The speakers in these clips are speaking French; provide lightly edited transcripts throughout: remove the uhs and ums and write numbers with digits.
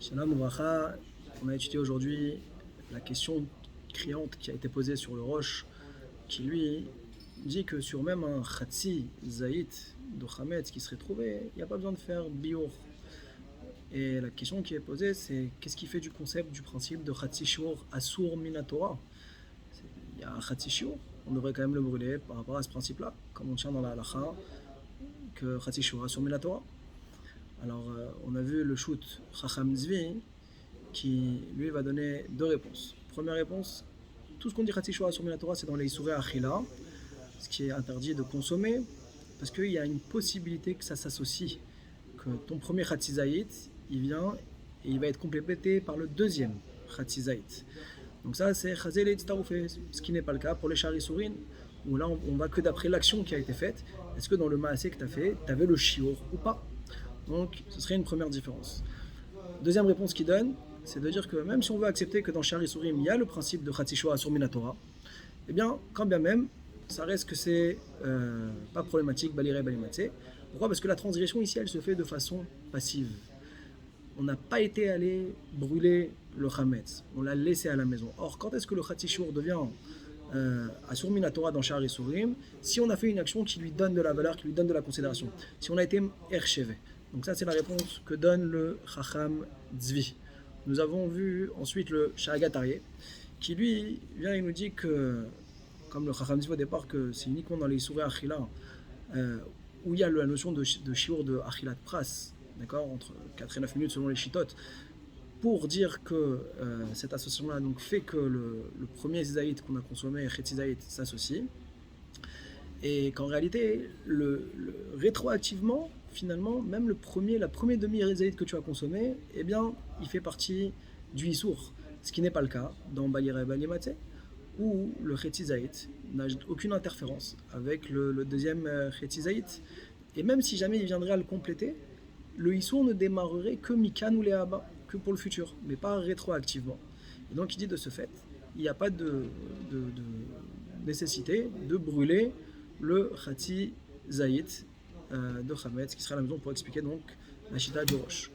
Shalom Ouvracha, on a étudié aujourd'hui la question criante qui a été posée sur le roche, qui lui dit que sur même un Khatsi Zaït de Chametz qui serait trouvé, il n'y a pas besoin de faire biour. Et la question qui est posée, c'est qu'est-ce qui fait du concept, du principe de Khatsi Shur Asur Minatora? Il y a un Khatsi Shur, on devrait quand même le brûler par rapport à ce principe-là, comme on tient dans la halacha, que Khatsi Shur Asur Minatora. Alors, on a vu le shoot Chacham Zvi qui lui va donner deux réponses. Première réponse, tout ce qu'on dit Khatsi Shura sur Minatora, c'est dans les Isurei Achila, ce qui est interdit de consommer, parce qu'il y a une possibilité que ça s'associe, que ton premier Khatsi Zaït, il vient et il va être complété par le deuxième Khatsi Zaït. Donc ça, c'est Chazel et Tztaroufé, ce qui n'est pas le cas pour les Shari Sourin, où là, on va que d'après l'action qui a été faite. Est-ce que dans le Maasé que tu as fait, tu avais le Shiur ou pas? Donc, ce serait une première différence. Deuxième réponse qu'il donne, c'est de dire que même si on veut accepter que dans Shari Sourim, il y a le principe de Khatsi Shura sur Minatora, eh bien, quand bien même, ça reste que c'est pas problématique, Balire Balimatse. Pourquoi? Parce que la transgression ici, elle se fait de façon passive. On n'a pas été allé brûler le Chametz, on l'a laissé à la maison. Or, quand est-ce que le Khatsi Shur devient Asur Minatora dans Shari Sourim? Si on a fait une action qui lui donne de la valeur, qui lui donne de la considération. Si on a été Erchevé. Donc ça, c'est la réponse que donne le Chacham Tzvi. Nous avons vu ensuite le Sharagatari, qui lui vient et nous dit que, comme le Chacham Tzvi au départ, que c'est uniquement dans les Isurei Achila où il y a la notion de shiur de Achilat Pras, d'accord, entre 4 et 9 minutes selon les chitotes, pour dire que cette association-là donc, fait que le premier Zaït qu'on a consommé, Chetzi Zaït, s'associe, et qu'en réalité, rétroactivement, finalement, même la première demi-rézaïd que tu as consommé, eh bien, il fait partie du Issour. Ce qui n'est pas le cas dans Balire Balimatse, où le Chetzizaït n'a aucune interférence avec le deuxième Chetzizaït. Et même si jamais il viendrait à le compléter, le Issour ne démarrerait que Mikan ou Léaba, que pour le futur, mais pas rétroactivement. Et donc il dit de ce fait, il n'y a pas de nécessité de brûler le Khatsi Zaït de Chametz, qui sera à la maison pour expliquer donc la Shita du Roche.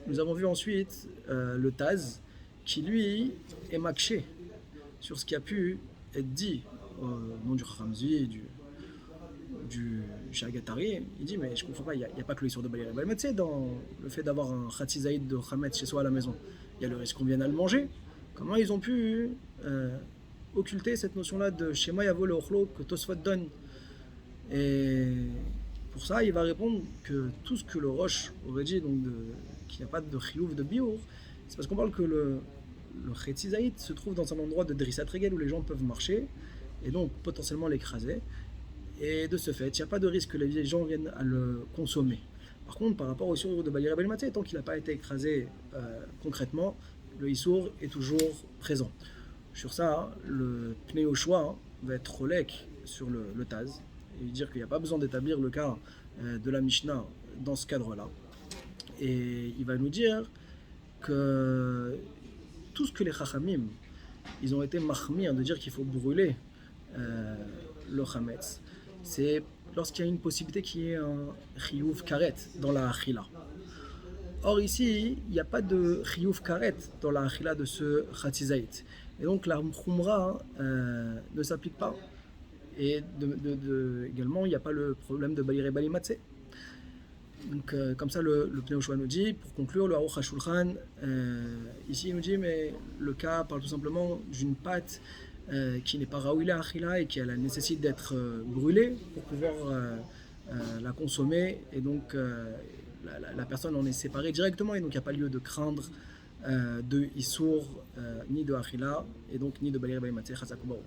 Nous avons vu ensuite le Taz, qui lui est makché sur ce qui a pu être dit au nom du Khamzi, du Sharagatari. Il dit, mais je comprends pas, il n'y a pas que l'histoire de Balire Balmatse dans le fait d'avoir un Khatsi Zaït de Chametz chez soi à la maison. Il y a le risque qu'on vienne à le manger. Comment ils ont pu occulter cette notion-là de Shema Yavo le Ochlo que Tosfot donne? Et pour ça, il va répondre que tout ce que le Roche aurait dit, donc qu'il n'y a pas de chiyuv de biour, c'est parce qu'on parle que le Chetzi Zaït se trouve dans un endroit de Drissat Regel où les gens peuvent marcher et donc potentiellement l'écraser. Et de ce fait, il n'y a pas de risque que les gens viennent à le consommer. Par contre, par rapport au Issour de Balire Belmatzé, tant qu'il n'a pas été écrasé concrètement, le Issour est toujours présent. Sur ça, le Pnei Yoshua va être rolek sur le Taz et dire qu'il n'y a pas besoin d'établir le cas de la Mishnah dans ce cadre-là. Et il va nous dire que tout ce que les Chachamim, ils ont été mahmir de dire qu'il faut brûler le Chametz, c'est lorsqu'il y a une possibilité qu'il y ait un chiyuv karet dans la achila. Or ici, il n'y a pas de chiyuv karet dans la achila de ce Khatsi Zaït. Et donc la khumra ne s'applique pas. Et également, il n'y a pas le problème de Balire Balimatse. Donc, comme ça, le Pnei Yoshua nous dit, pour conclure, le Aruch HaShulchan, ici il nous dit, mais le cas parle tout simplement d'une pâte qui n'est pas raouila achila et qui a la nécessité d'être brûlée pour pouvoir la consommer. Et donc, la personne en est séparée directement, et donc il n'y a pas lieu de craindre de Issour, ni de achila, et donc ni de Balire Balimatse, Chazak Baruch.